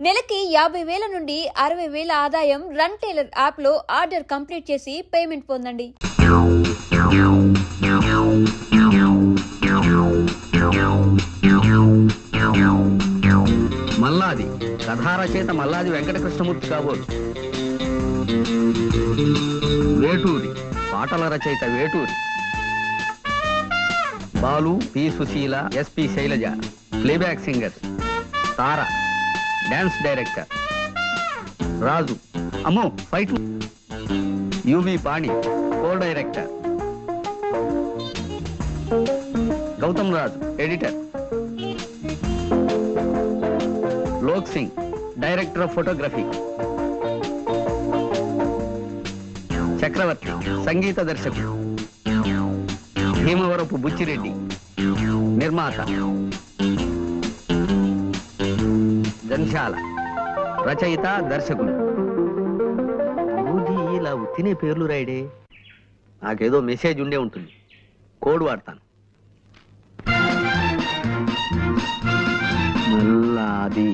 నెలకి 50,000 నుండి 60,000 ఆదాయం రన్ టైలర్ యాప్ లో ఆర్డర్ కంప్లీట్ చేసి పేమెంట్ పొందండి. మల్లాది కథారచయిత మల్లాది వెంకటకృష్ణమూర్తి కాబోలు. వేటూరి పాటల రచయిత Veturi. Balu P Susheela, SP Sailaja playback singer. Tara dance director. Raju అమ్మో fight. UV Pani co director. Gautam Raju editor. Lok Singh director of photography. Chakravarthi సంగీత దర్శకుడు. భీమవరపు బుచ్చిరెడ్డి నిర్మాత. జంశాల రచయిత దర్శకుడు. బూజీ ఇలా ఉత్తినే పేర్లు రాయడే. నాకేదో మెసేజ్ ఉండే ఉంటుంది, కోడ్ వాడతాను. మల్లాది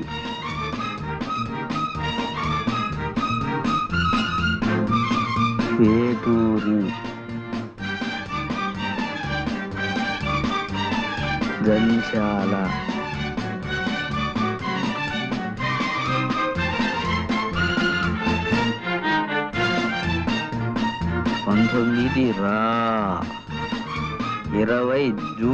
వేటూరి జంశాల పంతొమ్మిది రా 20 జూ.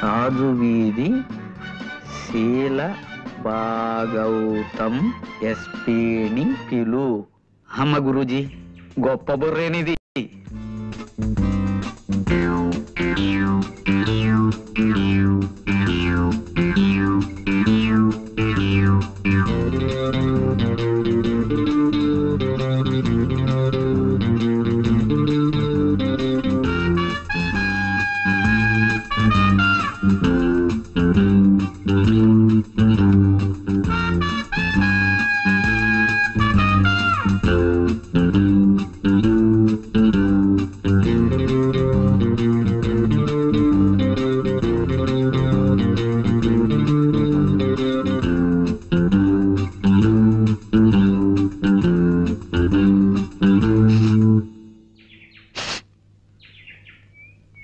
రాజు వీధి శీల భాగౌతం ఎస్పీని పిలు. అమ్మ గురూజీ గొప్ప బుర్రేనిది.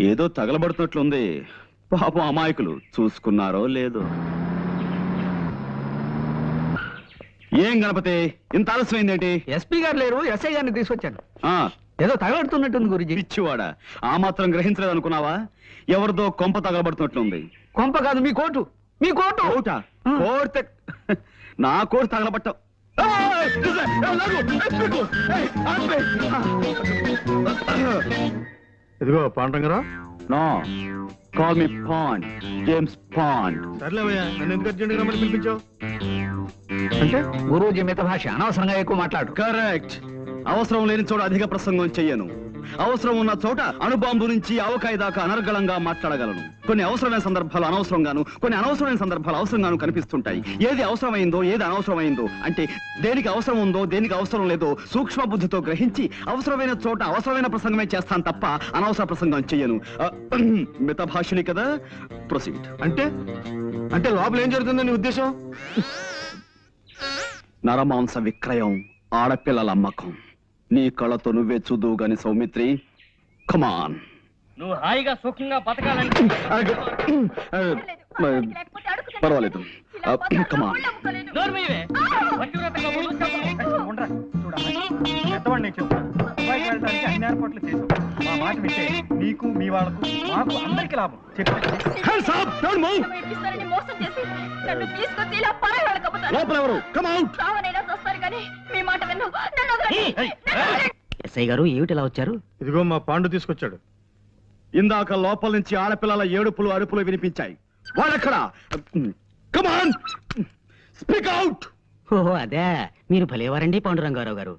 ఏదో తగలబడుతున్నట్లుంది. పాపం అమాయకులు చూసుకున్నారో లేదో. ఏం గణపతి ఇంత ఆలస్యమైందేంటి? ఎస్పీ గారు లేరు, ఎస్ఐ గారిని తీసుకొచ్చాను. ఏదో తగలబడుతున్నట్టుంది గురించి. పిచ్చివాడా, ఆ మాత్రం గ్రహించలేదు అనుకున్నావా? ఎవరిదో కొంప తగలబడుతున్నట్లుంది. కొంప కాదు, మీ కోటు. మీ కోటు కోటు నా కోటు తగలబట్ట. ఇదిగో Pandrangarao. No, call me Pond, James Pond. సర్లేవయ్యా, నన్ను ఎందుకు అర్జెంట్గా రమ్మని పిలిపించావు? అంటే గురూజీ మిత భాష, అనవసరంగా ఎక్కువ మాట్లాడు. కరెక్ట్. అవసరం లేని చోట అధిక ప్రసంగం చెయ్యను. అవసరం ఉన్న చోట అణుబాంబు నుంచి ఆవకాయ దాకా అనర్గళంగా మాట్లాడగలను. కొన్ని అవసరమైన సందర్భాలు అనవసరంగాను, కొన్ని అనవసరమైన సందర్భాలు అవసరంగాను కనిపిస్తుంటాయి. ఏది అవసరమైందో ఏది అనవసరమైందో, అంటే దేనికి అవసరం ఉందో దేనికి అవసరం లేదో సూక్ష్మ బుద్ధితో గ్రహించి అవసరమైన చోట అవసరమైన ప్రసంగమే చేస్తాను తప్ప అనవసర ప్రసంగం చెయ్యను. మిత భాషని కదా. ప్రొసీడ్. అంటే లోపల ఏం జరుగుతుందని ఉద్దేశం? నరమాంస విక్రయం, ఆడపిల్లల అమ్మకం. నీ కళ్ళతో నువ్వే చూదువు గాని సౌమిత్రి. కమాన్. నువ్వు హాయిగా సుఖంగా బతకాలంటే పర్వాలేదు. కమాన్. అన్ని ఏర్పాట్లు చేసావు. మా మాట వింటే నీకు మీ వాళ్ళకు మాకు అందరికి లాభం. ఎస్ఐ గారు ఏమిటి ఇలా వచ్చారు? ఇదిగో మా పాండు తీసుకొచ్చాడు. ఇందాక లోపల నుంచి ఆడపిల్లల ఏడుపులు అరుపులు వినిపించాయి. వాళ్ళెక్కడా? కమాన్, స్పీక్ అవుట్. ఓహో అదే, మీరు భలేవారండి పాండురంగారావు గారు.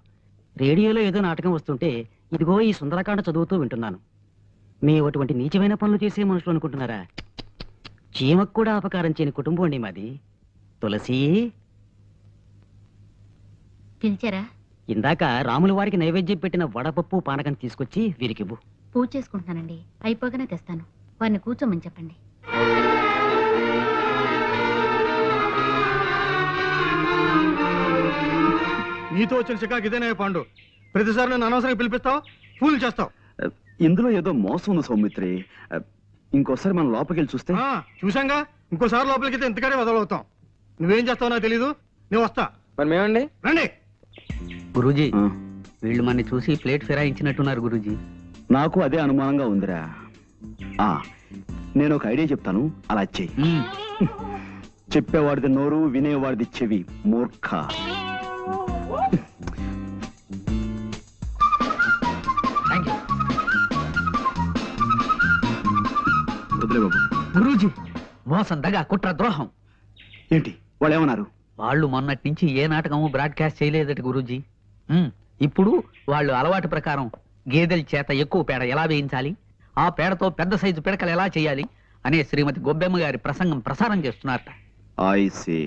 రేడియోలో ఏదో నాటకం వస్తుంటే ఇదిగో ఈ సుందరకాండ చదువుతూ వింటున్నాను. మేము అటువంటి నీచమైన పనులు చేసే మనుషులు అనుకుంటున్నారా? చీమకు కూడా అపకారం చేయని కుటుంబం అండి మాది. తులసి పిలిచారా? ఇందాక రాముల వారికి నైవేద్యం పెట్టిన వడపప్పు పానకం తీసుకొచ్చి వీరికివ్వు. పూజ చేసుకుంటున్నానండి, అయిపోగానే తెస్తాను. వారిని కూర్చోమని చెప్పండి. నీతో వచ్చిన చికాకు ఇదేనే పాండు. ప్రతిసారి నన్ను అనవసరంగా పిలిపిస్తావు, ఫూల్ చేస్తావు. ఇందులో ఏదో మోసం ఉంది సౌమిత్రి. ఇంకోసారి మనం లోపలికి వెళ్ళి చూస్తే. చూసాంగా, ఇంకోసారి లోపలికి అయితే ఎంతగానే వదలవుతాం. నువ్వేం చేస్తావు నాకు తెలీదు, నేను వస్తా. మరి మేమండి రండి. గురూజీ, వీళ్ళు మనని చూసి ప్లేట్ ఫిరాయించినట్టున్నారు గురూజీ. నాకు అదే అనుమానంగా ఉందిరా. నేను ఒక ఐడియా చెప్తాను, అలా చెయ్యి. చెప్పేవాడిది నోరు, వినేవాడిది చెవి. మూర్ఖ. వదిలే బాబు. గురూజీ, మోసం, దగా, కుట్ర, ద్రోహం. ఏంటి వాళ్ళు ఏమన్నారు? వాళ్ళు మొన్నటి నుంచి ఏ నాటకము బ్రాడ్కాస్ట్ చేయలేదట గురూజీ. ఇప్పుడు వాళ్ళు అలవాటు ప్రకారం గేదెల చేత ఎక్కువ పేడ ఎలా వేయించాలి, ఆ పేడతో పెద్ద సైజు పిడకలు ఎలా చేయాలి అనే శ్రీమతి గొబ్బెమ్మ గారి ప్రసంగం ప్రసారం చేస్తున్నారట. I see.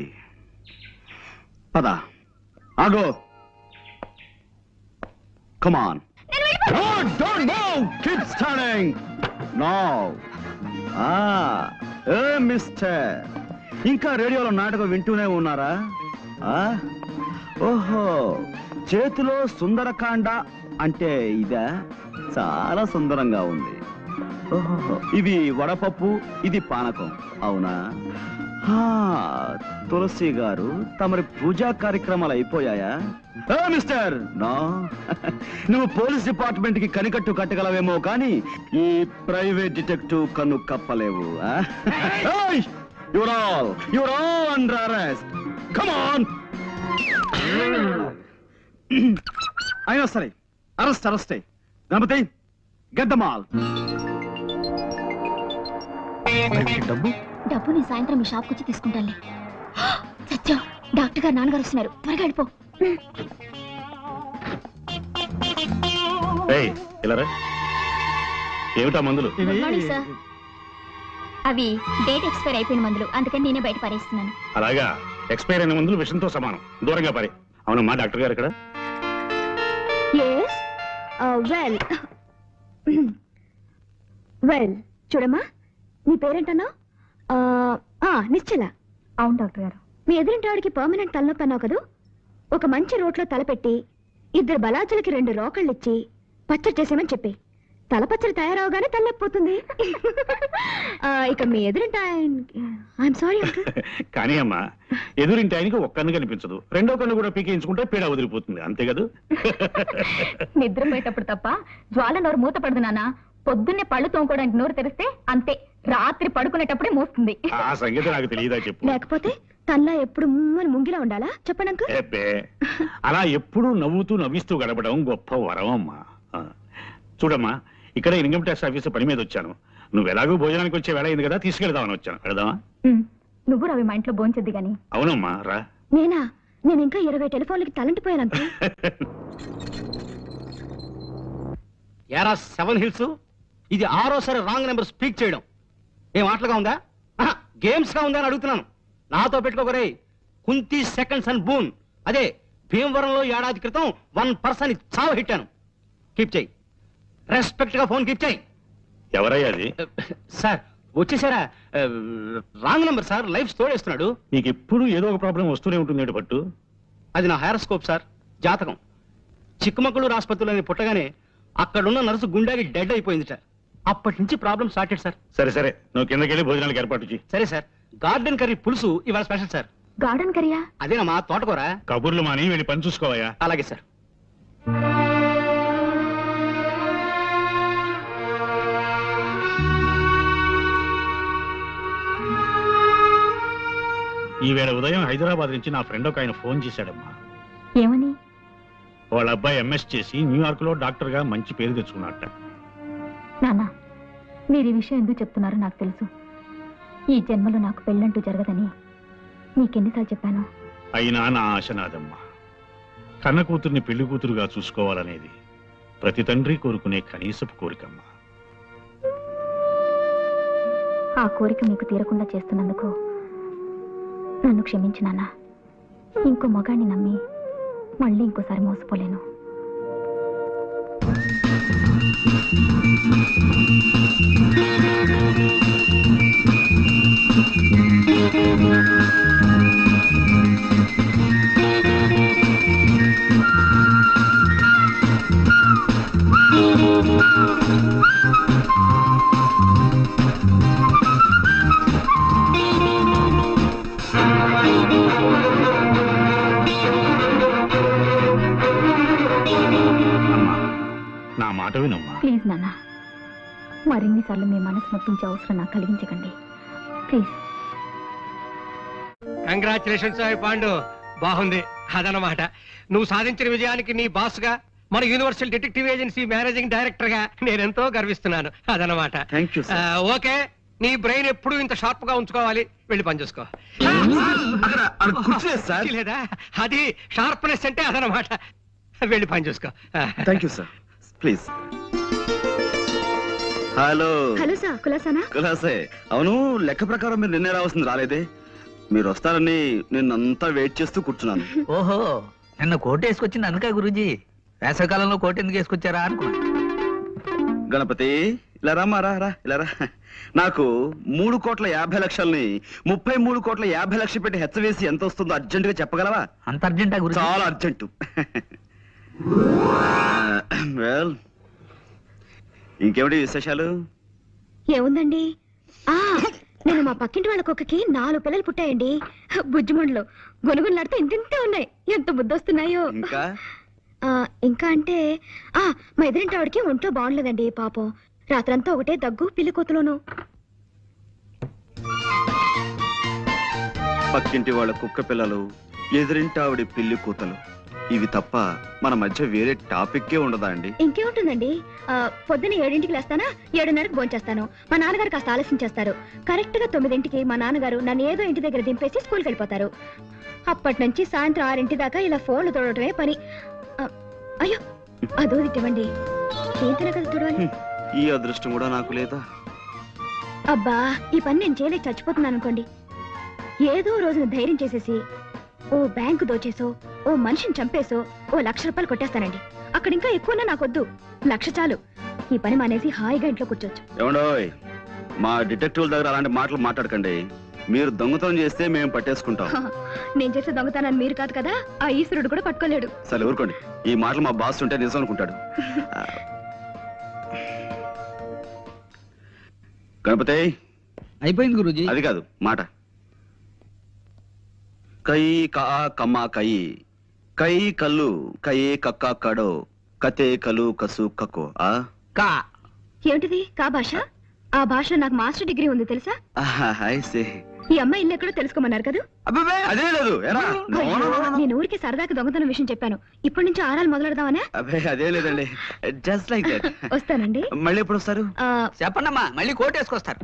పద. ఆగో. Come on. Don't move. Keep standing. Now. Mister, ఇంకా రేడియోలో నాటకం వింటూనే ఉన్నారా? ఓహో, చేతిలో సుందరకాండ అంటే ఇదా? చాలా సుందరంగా ఉంది. ఓహో, ఇవి వడపప్పు, ఇది పానకం, అవునా? తులసి గారు, తమరి పూజా కార్యక్రమాలు అయిపోయాయా? Mister, no. నువ్వు పోలీస్ డిపార్ట్మెంట్ కి కనికట్టు కట్టగలవేమో కానీ ఈ ప్రైవేట్ డిటెక్టివ్ కన్ను కప్పలేవు. You're all under arrest. Come on. అయినా సరే, arrest. Ganapati, get them all. డబ్బు నీ సాయంత్రం మీ షాప్కి వచ్చి తీసుకుంటానులే. సత్యం, డాక్టర్ గారు నాన్నగారు వస్తున్నారు, త్వరగా వెళ్ళిపో. ఏమిటా మందులు? అవి డేట్ ఎక్స్పైర్ అయిపోయిన మందులు, అందుకని నేనే బయట పారేస్తున్నాను. అలాగా? ఎక్స్పైర్ అయిన మందులు విషంతో సమానం, దూరంగా పారే. అవునమ్మా, డాక్టర్ గారు ఇక్కడ? వెల్ చూడమ్మా, నీ పేరేంటన్నా? నిశ్చల. అవును డాక్టర్ గారు. మీ ఎదురింటాడికి పర్మనెంట్ తలనొప్పి అన్నావు కదా, ఒక మంచి రోట్లో తలపెట్టి 2 బలాజులకి 2 రోకళ్ళు ఇచ్చి పచ్చడి చేసామని చెప్పి తలపచ్చడి తయారవగానే తలనొప్పిపోతుంది. ఇక మీ ఎదురింటాయన్ సారీ కానీ అమ్మా, ఎదురింటాయనికి ఒక్క కన్ను కనిపించదు, రెండో కన్ను కూడా పీకించుకుంటే పీడ వదిలిపోతుంది, అంతే కదా? నిద్రపోయేటప్పుడు తప్ప జ్వాల నోరు మూత పడదు నాన్న. పొద్దున్నే పళ్ళు తోముకోవడానికి నోరు తెరిస్తే అంతే, రాత్రి పడుకునేటప్పుడే మూస్తుంది. ఆ సంగతి నాకు తెలియదా చెప్పు. లేకపోతే తనలా ఎప్పుడు ముంగిలా ఉండాలా చెప్పండి అంకుల్? అలా ఎప్పుడు నవ్వుతూ నవ్విస్తూ గడపడం గొప్ప వరం అమ్మా. చూడమ్మా, ఇక్కడ ఇన్కమ్ ట్యాక్స్ ఆఫీస్ పని మీద వచ్చాను. నువ్వు ఎలాగో భోజనానికి వచ్చే వేళ అయింది కదా, తీసుకెళ్దామని వచ్చాను. వెళదామా? నువ్వు రవి మా ఇంట్లో భోంచద్దు గాని. అవునమ్మా, రా. నేనా? నేను ఇంకా 20 టెలిఫోన్లకి తలంటిపోయాను అంకుల్. ఏరా 7 హిల్స్, ఇది 6వ రాంగ్ నెంబర్ స్పీక్ చేయడం ఏం ఆటలుగా ఉందా? గేమ్స్ గా ఉందా అని అడుగుతున్నాను. నాతో పెట్టుకోకరే. కుంతి సెకండ్స్ అండ్ బూన్, అదే భీమవరంలో ఏడాది క్రితం 1% చావ హిట్టాను. కీప్ చేయి, రెస్పెక్ట్ గా ఫోన్ కీప్ చేయి. ఎవరయ్యా అది? సార్ వచ్చేసారా? రాంగ్ నెంబర్ సార్, లైఫ్ తోడేస్తున్నాడు. నీకు ఎప్పుడు ఏదో ఒక ప్రాబ్లం వస్తూనే ఉంటుంది పట్టు. అది నా హైరోస్కోప్ సార్, జాతకం. చిక్కమగళూరు ఆసుపత్రిలో పుట్టగానే అక్కడున్న నర్సు గుండెకి డెడ్ అయిపోయింది సార్. అప్పటి నుంచి ప్రాబ్లం స్టార్టెడ్ సార్. సరే, నువ్వు కిందకెళ్ళి భోజనాలకు ఏర్పాటు చేయి. సరే సార్. గార్డెన్ కర్రీ పులుసు ఇవాళ స్పెషల్ సార్. గార్డెన్ కర్రీయా? అదేనమ్మా, తోటకూర. కబుర్లు మాని వెళ్ళి పని చూసుకోవయ్యా. అలాగే సార్. ఈవేళ ఉదయం హైదరాబాద్ నుంచి నా ఫ్రెండ్ ఒక ఆయన ఫోన్ చేశాడమ్మా. ఏమని? వాళ్ళ అబ్బాయి ఎంఎస్ చేసి న్యూయార్క్ లో డాక్టర్ గా మంచి పేరు తెచ్చుకున్నట్ట. నాన్న, మీరు ఈ విషయం ఎందుకు చెప్తున్నారో నాకు తెలుసు. ఈ జన్మలో నాకు పెళ్ళంటూ జరగదని నీకెన్నిసార్లు చెప్పాను. అయినా నా ఆశ నాదమ్మా. కన్న కూతుర్ని పెళ్లి కూతురుగా చూసుకోవాలనేది ప్రతి తండ్రి కోరుకునే కనీసపు కోరికమ్మా. ఆ కోరిక మీకు తీరకుండా చేస్తున్నందుకు నన్ను క్షమించు నాన్న. ఇంకో మగాడిని నమ్మి మళ్ళీ ఇంకోసారి మోసపోలేను. నా మాట వినమ్మా. ప్లీజ్ నాన్న, మరిన్నిసార్లు మీ మనసు నొప్పించే అవసరం నాకు కలిగించకండి ప్లీజ్. కంగ్రాచులేషన్స్ పాండు, బాగుంది. అదనమాట నువ్వు సాధించిన విజయానికి నీ బాస్ గా, మన universal detective agency managing director గా నేనెంతో గర్విస్తున్నాను. అదనమాట. Thank you sir. ఓకే, నీ బ్రెయిన్ ఎప్పుడు ఇంత షార్ప్ గా ఉంచుకోవాలి. వెళ్ళి పని చూసుకో. లేదా అది షార్ప్నెస్ అంటే అదనమాట. వెళ్ళి పని చూసుకో. Thank you sir. Please. Hello hello sir, కులాసానా? కులాసే. అవును, లెక్క ప్రకారం మీరు నిన్నే రావాల్సింది రాలేదే. మీరు వస్తారని నిన్నంతా వెయిట్ చేస్తూ కూర్చున్నాను. ఓహో, నిన్న కోట్ వేసుకొచ్చింది అందుకే గురూజీ. వేసవికాలంలో కోట్ ఎందుకు వేసుకొచ్చారా అనుకున్నా. గణపతి, ఇలా రామా, రా రా, ఇలా రా. నాకు 3,50,00,000ని 33,50,00,000 పెట్టి హెచ్చవేసి ఎంత వస్తుందో అర్జెంట్ గా చెప్పగలవా? అంత అర్జెంటా గురూజీ? చాలా అర్జెంటు. వెల్, ఇంకేమిటి విశేషాలు? ఏముందండి, నేను మా పక్కింటి వాళ్ళ కుక్కకి 4 పిల్లలు పుట్టాయండి. బుజ్జిమండలు గొనుగులాడితే ఇంతింతే ఉన్నాయి. ఎంత బుద్ధొస్తున్నాయో. ఇంకా అంటే మా ఎదురింటి ఆవిడకి ఒంట్లో బాగుండలేదండి పాపం. రాత్రంతా ఒకటే దగ్గు, పిల్లి కోతలోను. పక్కింటి వాళ్ళ కుక్క పిల్లలు, ఎదురింటి ఆవిడ పిల్లి కూతలు, ఇవి తప్ప మన మధ్య వేరే టాపిక్కే ఉండదా అండి? ఇంకేముంటుందండి, పొద్దున్న 7ంటికి లేస్తానా, 7:30కి భోంచేస్తాను. మా నాన్నగారు కాస్త ఆలస్యం చేస్తారు. కరెక్ట్ గా 9ంటికి మా నాన్నగారు నన్ను ఏదో ఇంటి దగ్గర దింపేసి స్కూల్కి వెళ్ళిపోతారు. అప్పటి నుంచి సాయంత్రం 6 దాకా ఇలా ఫోన్లు తోడటమే పని. అయ్యో, అదో తిట్టవండి. ఏంటనే కదా చూడాలి. ఈ అదృష్టం కూడా నాకు లేదా? అబ్బా, ఈ పని నేను చేయలేక చచ్చిపోతున్నాను అనుకోండి. ఏదో రోజున ధైర్యం చేసేసి ఓ బ్యాంకు దోచేసో, ఓ మనిషిని చంపేసో ఓ 1,00,000 రూపాయలు కొట్టేస్తానండి. అక్కడ ఇంకా ఎక్కువన్నా నాకొద్దు, 1,00,000 చాలు. ఈ పని మానేసి హాయిగా ఇంట్లో కూర్చోచ్చు. ఏమండోయ్, మా డిటెక్టివ్ల దగ్గర అలాంటి మాటలు మాట్లాడకండి. మీరు దొంగతనం చేస్తే మేము పట్టేసుకుంటాం. నేను చేసే దొంగతనాన్ని మీరు కాదు కదా, ఆ ఈశ్వరుడు కూడా పట్టుకోలేడు. సరే ఊరుకోండి. ఈ మాటలు మా బాస్ ఉంటే నిజం అనుకుంటాడు. గణపతి, అయిపోయింది గురూజీ. అది కాదు మాట. కై కా కమ్మ కై, కై కల్లు కై కక్క కడో, కతే కలు కసు కక్కో. కా ఏమిటిది కా భాష? ఆ భాషలో నాకు మాస్టర్ డిగ్రీ ఉంది తెలుసా? ఈ అమ్మాయి ఇల్లు ఎక్కడో తెలుసుకోమన్నారు కదా. అదే లేదు. నేను ఊరికి సరదాకి దొంగతనం విషయం చెప్పాను. ఇప్పటి నుంచి ఆరాలు మొదలెడదామనే. అదే లేదండి, జస్ట్ లైక్ దట్. వస్తానండి. మళ్ళీ ఎప్పుడు వస్తారు? చెప్పండమ్మా, మళ్ళీ కోట్ వేసుకొస్తారు.